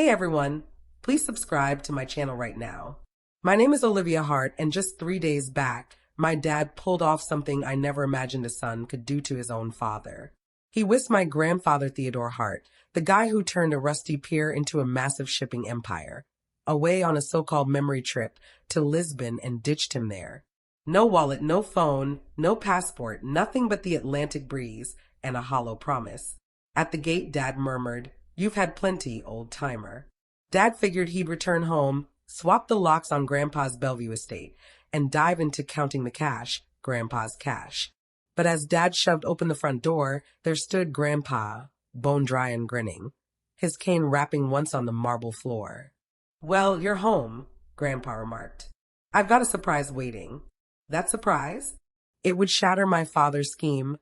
Hey everyone, please subscribe to my channel right now. My name is Olivia Hart, and just 3 days back, my dad pulled off something I never imagined a son could do to his own father. He whisked my grandfather Theodore Hart, the guy who turned a rusty pier into a massive shipping empire, away on a so-called memory trip to Lisbon and ditched him there. No wallet, no phone, no passport, nothing but the Atlantic breeze and a hollow promise. At the gate, Dad murmured, "You've had plenty, old-timer." Dad figured he'd return home, swap the locks on Grandpa's Bellevue estate, and dive into counting the cash, Grandpa's cash. But as Dad shoved open the front door, there stood Grandpa, bone-dry and grinning, his cane rapping once on the marble floor. "Well, you're home," Grandpa remarked. "I've got a surprise waiting." That surprise? It would shatter my father's scheme,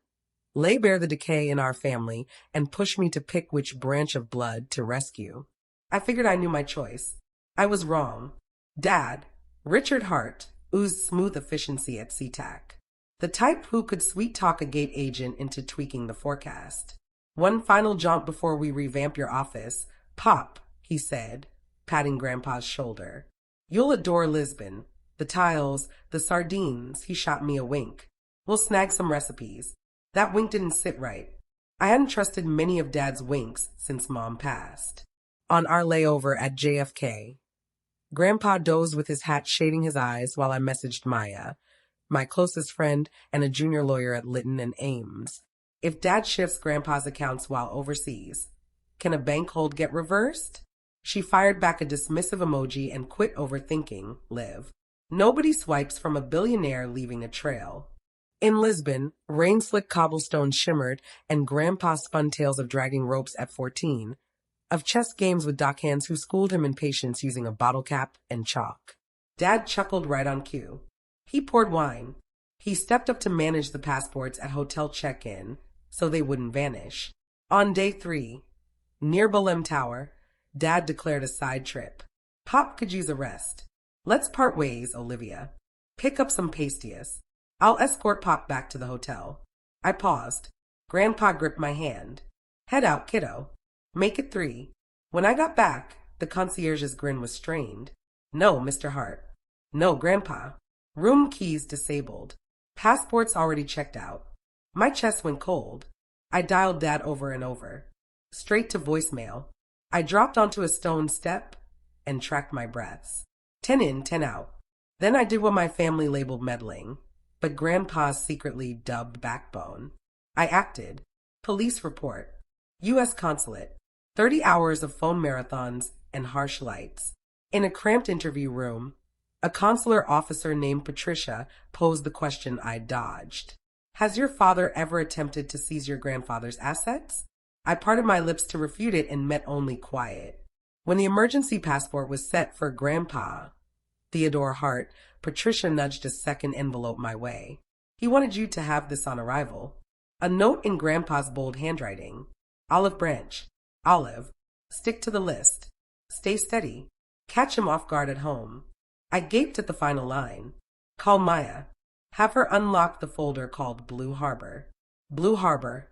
lay bare the decay in our family, and push me to pick which branch of blood to rescue. I figured I knew my choice. I was wrong. Dad, Richard Hart, oozed smooth efficiency at SeaTac, the type who could sweet-talk a gate agent into tweaking the forecast. "One final jaunt before we revamp your office. Pop," he said, patting Grandpa's shoulder. "You'll adore Lisbon. The tiles, the sardines," he shot me a wink. "We'll snag some recipes." That wink didn't sit right. I hadn't trusted many of Dad's winks since Mom passed. On our layover at JFK, Grandpa dozed with his hat shading his eyes while I messaged Maya, my closest friend and a junior lawyer at Lytton and Ames. If Dad shifts Grandpa's accounts while overseas, can a bank hold get reversed? She fired back a dismissive emoji and quit overthinking, Liv. Nobody swipes from a billionaire leaving a trail. In Lisbon, rain-slick cobblestones shimmered, and Grandpa spun tales of dragging ropes at 14, of chess games with dockhands who schooled him in patience using a bottle cap and chalk. Dad chuckled right on cue. He poured wine. He stepped up to manage the passports at hotel check-in so they wouldn't vanish. On day 3, near Belém Tower, Dad declared a side trip. "Pop could use a rest. Let's part ways, Olivia. Pick up some pasties. I'll escort Pop back to the hotel." I paused. Grandpa gripped my hand. "Head out, kiddo. Make it 3. When I got back, the concierge's grin was strained. "No, Mr. Hart. No, Grandpa. Room keys disabled. Passports already checked out." My chest went cold. I dialed Dad over and over. Straight to voicemail. I dropped onto a stone step and tracked my breaths. 10 in, 10 out. Then I did what my family labeled meddling, but Grandpa secretly dubbed backbone. I acted. Police report. U.S. consulate. 30 hours of phone marathons and harsh lights. In a cramped interview room, a consular officer named Patricia posed the question I dodged. "Has your father ever attempted to seize your grandfather's assets?" I parted my lips to refute it and met only quiet. When the emergency passport was set for Grandpa Theodore Hart, Patricia nudged a second envelope my way. "He wanted you to have this on arrival." A note in Grandpa's bold handwriting. "Olive Branch. Olive. Stick to the list. Stay steady. Catch him off guard at home." I gaped at the final line. "Call Maya. Have her unlock the folder called Blue Harbor." Blue Harbor.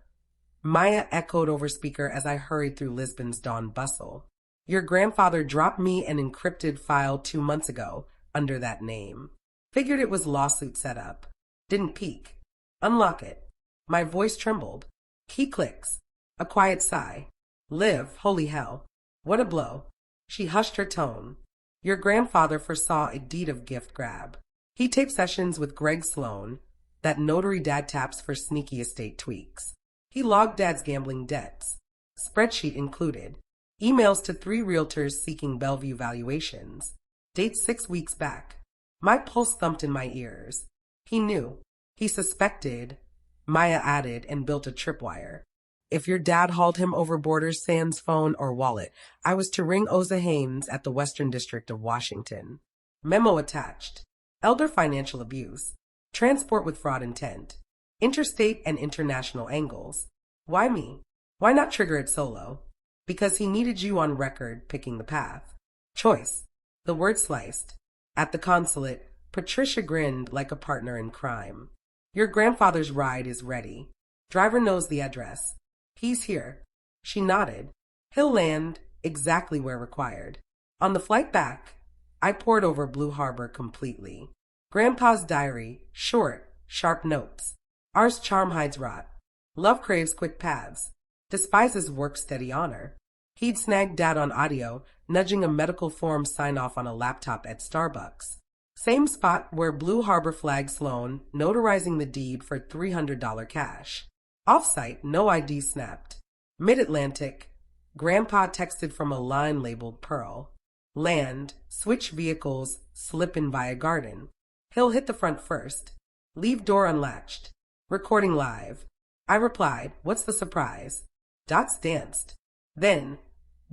Maya echoed over speaker as I hurried through Lisbon's dawn bustle. "Your grandfather dropped me an encrypted file 2 months ago under that name. Figured it was lawsuit setup. Didn't peek. Unlock it." My voice trembled. Key clicks. A quiet sigh. "Liv, holy hell. What a blow." She hushed her tone. "Your grandfather foresaw a deed of gift grab. He taped sessions with Greg Sloan, that notary Dad taps for sneaky estate tweaks. He logged Dad's gambling debts, spreadsheet included. Emails to 3 realtors seeking Bellevue valuations. Date 6 weeks back." My pulse thumped in my ears. He knew. He suspected. Maya added and built a tripwire. If your dad hauled him over borders sans phone or wallet, I was to ring Oza Haynes at the Western District of Washington. Memo attached. Elder financial abuse. Transport with fraud intent. Interstate and international angles. Why me? Why not trigger it solo? Because he needed you on record picking the path. Choice. The word sliced. At the consulate, Patricia grinned like a partner in crime. "Your grandfather's ride is ready. Driver knows the address. He's here." She nodded. "He'll land exactly where required. On the flight back, I pored over Blue Harbor completely. Grandpa's diary, short, sharp notes. Ours charm hides rot. Love craves quick paths. Despises work steady honor. He'd snagged Dad on audio, nudging a medical form sign-off on a laptop at Starbucks. Same spot where Blue Harbor flagged Sloan, notarizing the deed for $300 cash. Off-site, no ID snapped. Mid-Atlantic, Grandpa texted from a line labeled Pearl. Land, switch vehicles, slip in via garden. He'll hit the front first. Leave door unlatched. Recording live. I replied, what's the surprise? Dots danced. Then,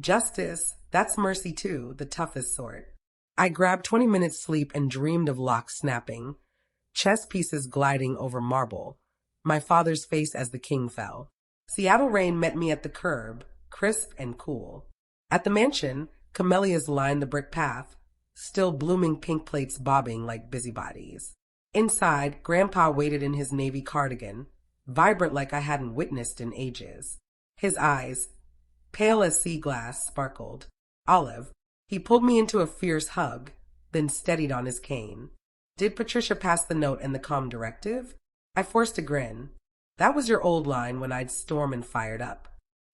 justice, that's mercy too, the toughest sort. I grabbed 20 minutes sleep and dreamed of locks snapping, chess pieces gliding over marble, my father's face as the king fell. Seattle rain met me at the curb, crisp and cool. At the mansion, camellias lined the brick path, still blooming pink plates bobbing like busybodies. Inside, Grandpa waited in his navy cardigan, vibrant like I hadn't witnessed in ages. His eyes, pale as sea glass, sparkled. Olive. He pulled me into a fierce hug, then steadied on his cane. Did Patricia pass the note and the calm directive? I forced a grin. That was your old line when I'd storm and fired up.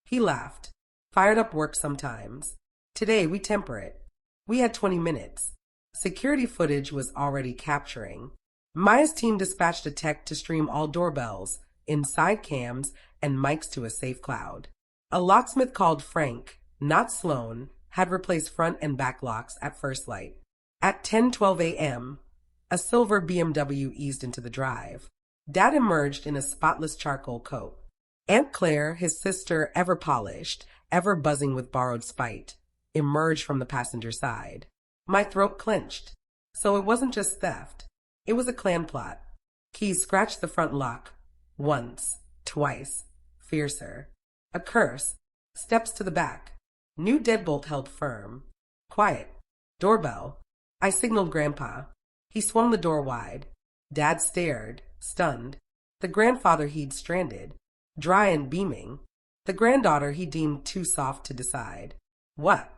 He laughed. Fired up works sometimes. Today we temper it. We had 20 minutes. Security footage was already capturing. Maya's team dispatched a tech to stream all doorbells, inside cams, and mics to a safe cloud. A locksmith called Frank, not Sloan, had replaced front and back locks at first light. At 10:12 a.m., a silver BMW eased into the drive. Dad emerged in a spotless charcoal coat. Aunt Claire, his sister, ever polished, ever buzzing with borrowed spite, emerged from the passenger side. My throat clenched. So it wasn't just theft. It was a clan plot. Keys scratched the front lock. Once, twice, fiercer. A curse. Steps to the back. New deadbolt held firm. Quiet. Doorbell. I signaled Grandpa. He swung the door wide. Dad stared, stunned. The grandfather he'd stranded, dry and beaming. The granddaughter he deemed too soft to decide. What?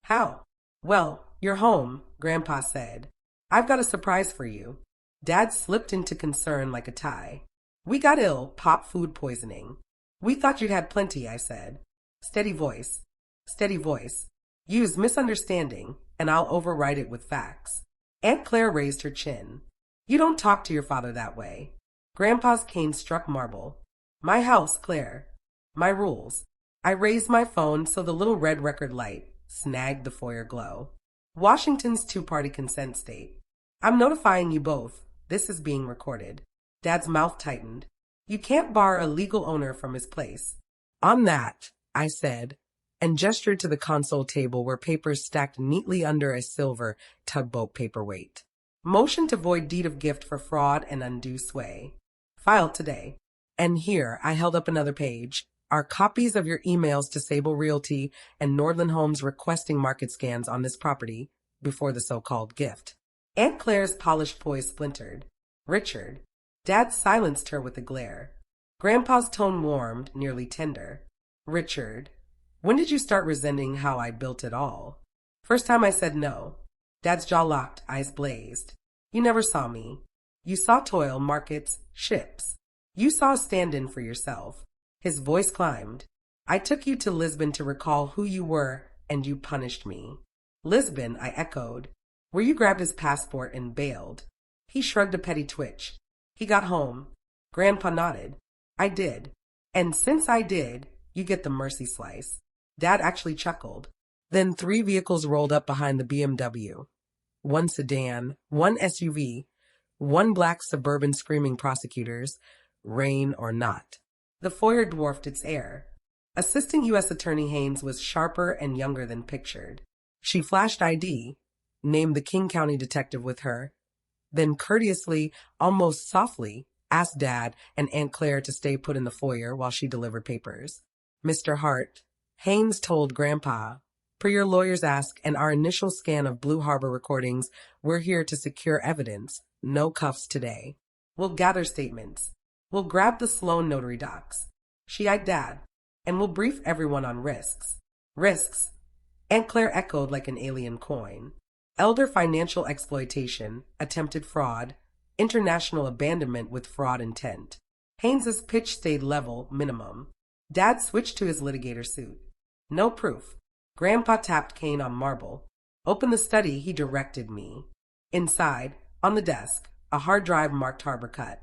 How? Well, you're home, Grandpa said. I've got a surprise for you. Dad slipped into concern like a tie. We got ill, pop food poisoning. We thought you'd had plenty, I said. Steady voice. Steady voice. Use misunderstanding, and I'll override it with facts. Aunt Claire raised her chin. You don't talk to your father that way. Grandpa's cane struck marble. My house, Claire. My rules. I raised my phone so the little red record light snagged the foyer glow. Washington's two-party consent state. I'm notifying you both. This is being recorded. Dad's mouth tightened. You can't bar a legal owner from his place. On that, I said, and gestured to the console table where papers stacked neatly under a silver tugboat paperweight. Motion to void deed of gift for fraud and undue sway. Filed today. And here, I held up another page, are copies of your emails to Sable Realty and Nordland Homes requesting market scans on this property before the so-called gift. Aunt Claire's polished poise splintered. Richard. Dad silenced her with a glare. Grandpa's tone warmed, nearly tender. Richard. When did you start resenting how I built it all? First time I said no. Dad's jaw locked, eyes blazed. You never saw me. You saw toil, markets, ships. You saw a stand-in for yourself. His voice climbed. I took you to Lisbon to recall who you were, and you punished me. Lisbon, I echoed, where you grabbed his passport and bailed. He shrugged a petty twitch. He got home. Grandpa nodded. I did. And since I did, you get the mercy slice. Dad actually chuckled. Then 3 vehicles rolled up behind the BMW. 1 sedan, 1 SUV, 1 black Suburban screaming prosecutors, rain or not. The foyer dwarfed its air. Assistant U.S. Attorney Haynes was sharper and younger than pictured. She flashed ID, named the King County detective with her, then courteously, almost softly, asked Dad and Aunt Claire to stay put in the foyer while she delivered papers. Mr. Hart, Haynes told Grandpa, per your lawyer's ask and our initial scan of Blue Harbor recordings, we're here to secure evidence. No cuffs today. We'll gather statements. We'll grab the Sloan notary docs. She eyed Dad. And we'll brief everyone on risks. Risks. Aunt Claire echoed like an alien coin. Elder financial exploitation, attempted fraud, international abandonment with fraud intent. Haynes's pitch stayed level, minimum. Dad switched to his litigator suit. No proof. Grandpa tapped Kane on marble. Open the study, he directed me. Inside, on the desk, a hard drive marked Harbor Cut.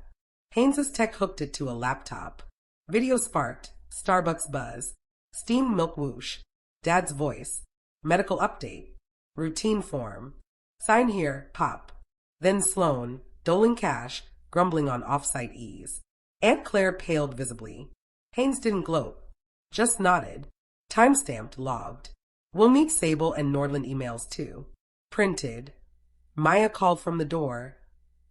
Haynes's tech hooked it to a laptop. Video sparked, Starbucks buzz, steamed milk whoosh, Dad's voice, medical update, routine form. Sign here, pop. Then Sloan, doling cash, grumbling on off-site ease. Aunt Claire paled visibly. Haynes didn't gloat, just nodded. Timestamped, logged. We'll need Sable and Nordland emails too. Printed. Maya called from the door,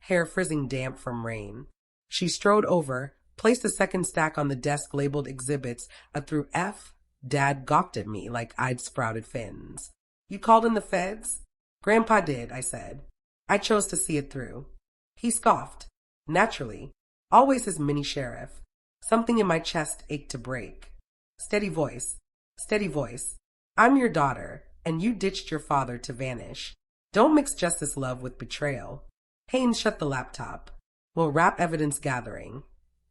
hair frizzing damp from rain. She strode over, placed a second stack on the desk labeled exhibits, a through F. Dad gawked at me like I'd sprouted fins. You called in the feds? Grandpa did, I said. I chose to see it through. He scoffed. Naturally. Always his mini-sheriff. Something in my chest ached to break. Steady voice. Steady voice. I'm your daughter, and you ditched your father to vanish. Don't mix justice love with betrayal. Haynes shut the laptop. We'll wrap evidence gathering.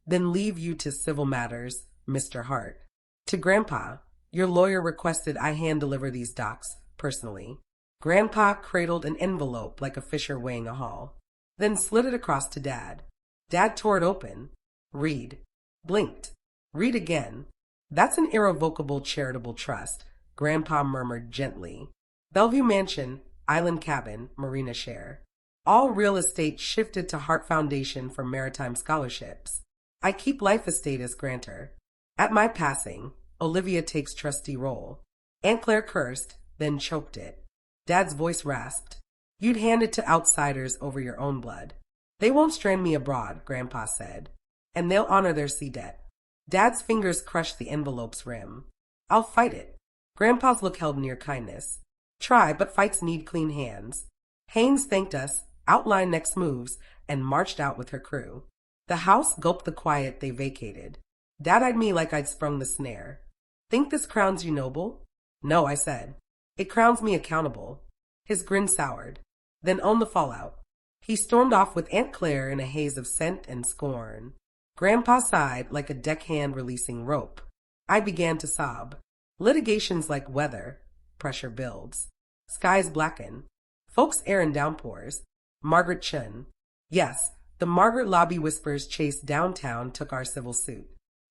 Then leave you to civil matters, Mr. Hart. To Grandpa, your lawyer requested I hand-deliver these docs, personally. Grandpa cradled an envelope like a fisher weighing a haul, then slid it across to Dad. Dad tore it open. Read. Blinked. Read again. That's an irrevocable charitable trust, Grandpa murmured gently. Bellevue Mansion, Island Cabin, Marina Share. All real estate shifted to Hart Foundation for Maritime Scholarships. I keep life estate as grantor. At my passing, Olivia takes trustee role. Aunt Claire cursed, then choked it. Dad's voice rasped. You'd hand it to outsiders over your own blood. They won't strand me abroad, Grandpa said. And they'll honor their sea debt. Dad's fingers crushed the envelope's rim. I'll fight it. Grandpa's look held near kindness. Try, but fights need clean hands. Haynes thanked us, outlined next moves, and marched out with her crew. The house gulped the quiet they vacated. Dad eyed me like I'd sprung the snare. Think this crowns you noble? No, I said. It crowns me accountable. His grin soured. Then own the fallout. He stormed off with Aunt Claire in a haze of scent and scorn. Grandpa sighed like a deckhand releasing rope. I began to sob. Litigation's like weather. Pressure builds. Skies blacken. Folks air in downpours. Margaret Chun. Yes, the Margaret Lobby whispers chased downtown took our civil suit.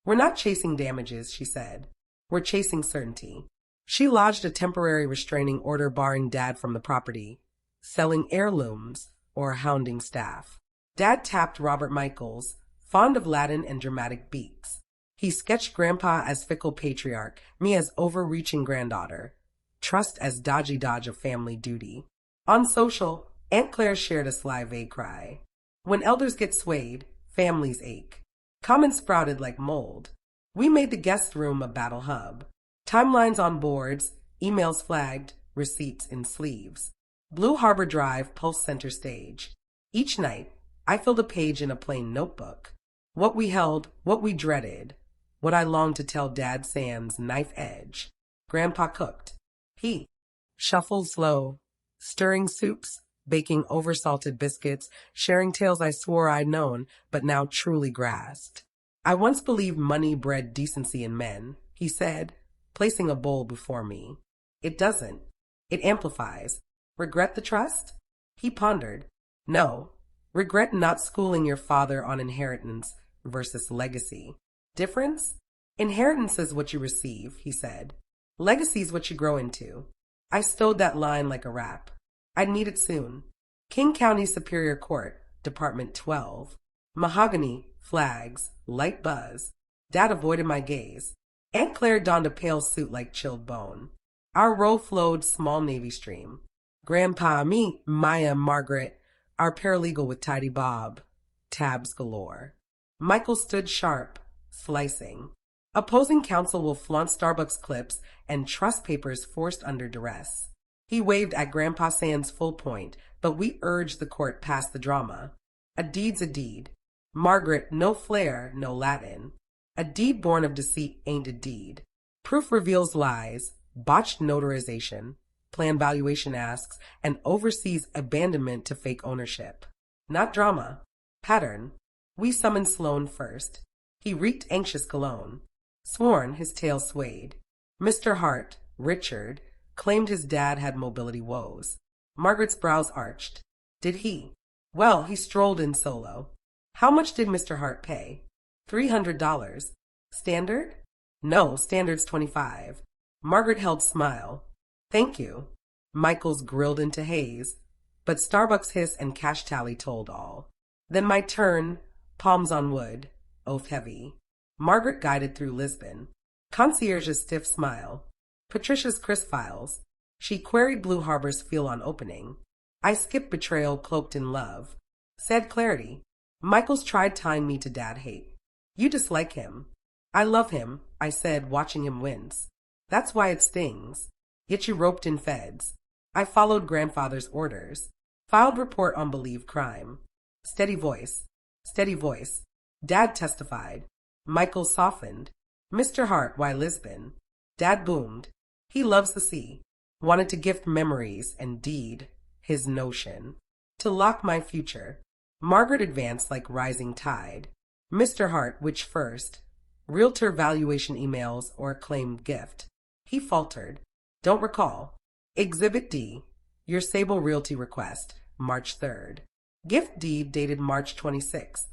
We're not chasing damages, she said. We're chasing certainty. She lodged a temporary restraining order barring Dad from the property, selling heirlooms, or hounding staff. Dad tapped Robert Michaels, fond of Latin and dramatic beats. He sketched Grandpa as fickle patriarch, me as overreaching granddaughter, trust as dodgy dodge of family duty. On social, Aunt Claire shared a sly vague cry. When elders get swayed, families ache. Comments sprouted like mold. We made the guest room a battle hub. Timelines on boards, emails flagged, receipts in sleeves. Blue Harbor Drive pulsed center stage. Each night, I filled a page in a plain notebook. What we held, what we dreaded, what I longed to tell Dad sans knife edge. Grandpa cooked. He shuffled slow, stirring soups, baking oversalted biscuits, sharing tales I swore I'd known, but now truly grasped. I once believed money bred decency in men, he said, placing a bowl before me. It doesn't. It amplifies. Regret the trust? He pondered. No. Regret not schooling your father on inheritance versus legacy. Difference? Inheritance is what you receive, he said. Legacy is what you grow into. I stowed that line like a rap. I'd need it soon. King County Superior Court, Department 12. Mahogany, flags, light buzz. Dad avoided my gaze. Aunt Claire donned a pale suit like chilled bone. Our row flowed small Navy stream. Grandpa, me, Maya, Margaret, our paralegal with tidy bob. Tabs galore. Michael stood sharp, slicing. Opposing counsel will flaunt Starbucks clips and trust papers forced under duress. He waved at Grandpa Sand's full point, but we urged the court past the drama. A deed's a deed. Margaret, no flair, no Latin. A deed born of deceit ain't a deed. Proof reveals lies, botched notarization, plan valuation asks, and overseas abandonment to fake ownership. Not drama. Pattern. We summoned Sloane first. He reeked anxious cologne. Sworn, his tail swayed. Mr. Hart, Richard, claimed his dad had mobility woes. Margaret's brows arched. Did he? Well, he strolled in solo. How much did Mr. Hart pay? $300. Standard? No, standard's 25. Margaret held smile. Thank you. Michael's grilled into haze, but Starbucks hiss and cash tally told all. Then my turn, palms on wood, oath heavy. Margaret guided through Lisbon. Concierge's stiff smile. Patricia's crisp files. She queried Blue Harbor's feel on opening. I skipped betrayal cloaked in love. Said clarity. Michael's tried tying me to dad hate. You dislike him. I love him, I said, watching him wince. That's why it stings. Yet you roped in feds. I followed grandfather's orders. Filed report on believed crime. Steady voice. Steady voice. Dad testified. Michael softened. Mr. Hart, why Lisbon? Dad boomed. He loves the sea. Wanted to gift memories and deed, his notion. To lock my future. Margaret advanced like rising tide. Mr. Hart, which first? Realtor valuation emails or claimed gift? He faltered. Don't recall. Exhibit D. Your Sable Realty request, March 3rd. Gift deed dated March 26th.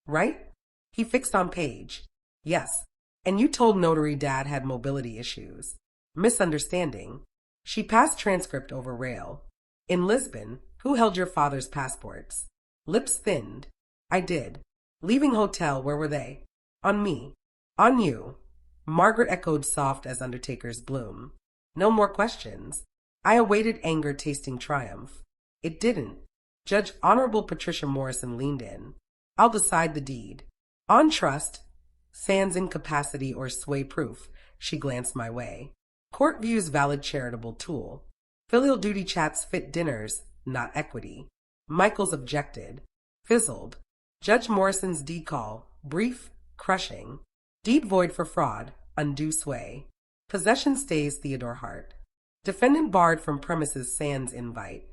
Right? He fixed on page. Yes. And you told notary dad had mobility issues. Misunderstanding. She passed transcript over rail. In Lisbon, who held your father's passports? Lips thinned. I did. Leaving hotel, where were they? On me. On you. Margaret echoed soft as Undertaker's bloom. No more questions. I awaited anger tasting triumph. It didn't. Judge Honorable Patricia Morrison leaned in. I'll decide the deed. On trust, sans incapacity or sway proof, she glanced my way. Court views valid charitable tool. Filial duty chats fit dinners, not equity. Michaels objected. Fizzled. Judge Morrison's deed call, brief, crushing. Deed void for fraud, undue sway. Possession stays Theodore Hart. Defendant barred from premises sans invite.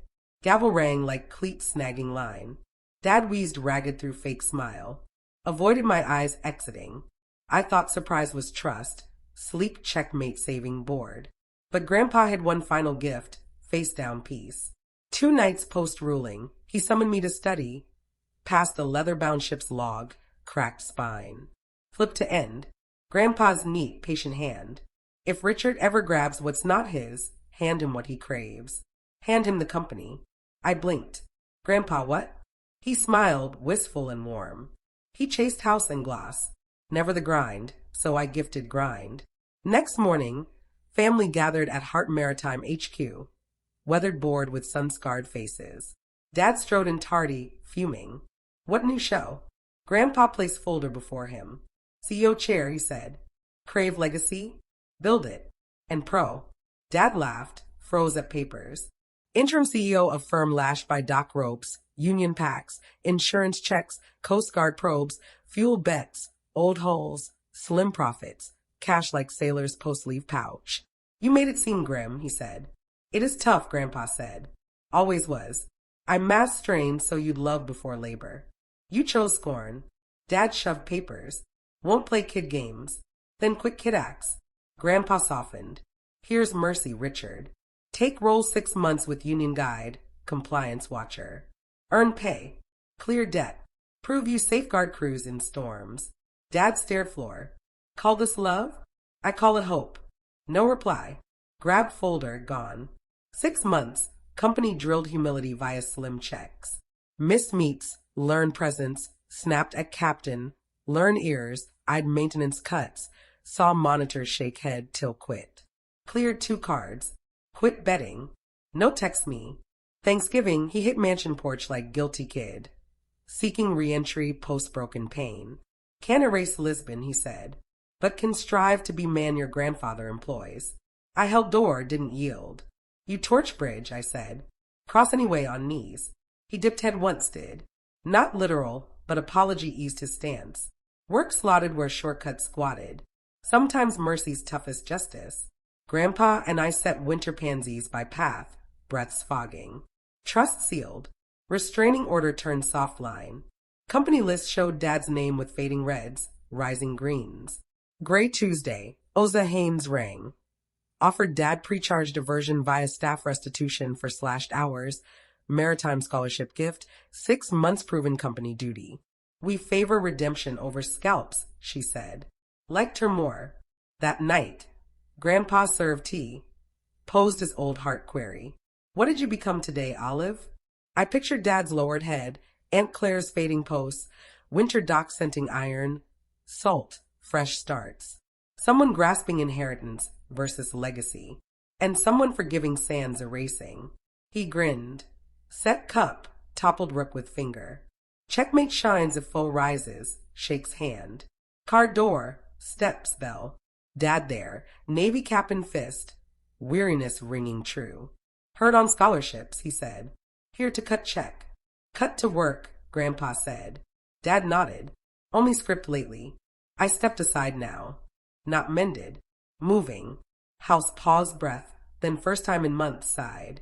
Gavel rang like cleat snagging line. Dad wheezed ragged through fake smile. Avoided my eyes exiting. I thought surprise was trust, sleek checkmate saving board. But Grandpa had one final gift, face down peace. 2 nights post-ruling, he summoned me to study. Past the leather-bound ship's log, cracked spine. Flip to end. Grandpa's neat, patient hand. If Richard ever grabs what's not his, hand him what he craves. Hand him the company. I blinked. Grandpa, what? He smiled, wistful and warm. He chased house and gloss. Never the grind, so I gifted grind. Next morning, family gathered at Hart Maritime HQ. Weathered board with sun-scarred faces. Dad strode in tardy, fuming. What new show? Grandpa placed folder before him. CEO chair, he said. Crave legacy? Build it. And pro. Dad laughed, froze at papers. Interim CEO of firm lashed by dock ropes, union packs, insurance checks, Coast Guard probes, fuel bets, old holes, slim profits, cash like sailor's post-leave pouch. You made it seem grim, he said. It is tough, Grandpa said. Always was. I mass strained so you'd love before labor. You chose scorn. Dad shoved papers. Won't play kid games. Then quick kid acts. Grandpa softened. Here's mercy, Richard. Take roll 6 months with union guide, compliance watcher. Earn pay. Clear debt. Prove you safeguard crews in storms. Dad stared floor. Call this love? I call it hope. No reply. Grabbed folder, gone. 6 months. Company drilled humility via slim checks. Missed meets, learn presence, snapped at captain, learn ears, eyed maintenance cuts, saw monitor shake head till quit. Cleared 2 cards. Quit betting. No text me. Thanksgiving, he hit mansion porch like guilty kid. Seeking re-entry post-broken pain. Can't erase Lisbon, he said, but can strive to be man your grandfather employs. I held door, didn't yield. You torch bridge, I said. Cross anyway on knees. He dipped head once, did. Not literal, but apology eased his stance. Work slotted where shortcuts squatted. Sometimes mercy's toughest justice. Grandpa and I set winter pansies by path, breaths fogging. Trust sealed. Restraining order turned soft line. Company list showed Dad's name with fading reds, rising greens. Gray Tuesday, Oza Haynes rang. Offered Dad pre-charged diversion via staff restitution for slashed hours, maritime scholarship gift, 6 months proven company duty. We favor redemption over scalps, she said. Liked her more. That night, Grandpa served tea. Posed his old heart query. What did you become today, Olive? I pictured Dad's lowered head, Aunt Claire's fading posts, winter dock scenting iron, salt, fresh starts. Someone grasping inheritance versus legacy, and someone forgiving sands erasing. He grinned. Set cup, toppled rook with finger. Checkmate shines if foe rises, shakes hand. Car door, steps bell. Dad there, navy cap in fist, weariness ringing true. Heard on scholarships, he said. Here to cut check. Cut to work, Grandpa said. Dad nodded. Only script lately. I stepped aside now. Not mended. Moving. House paused breath, then first time in months sighed.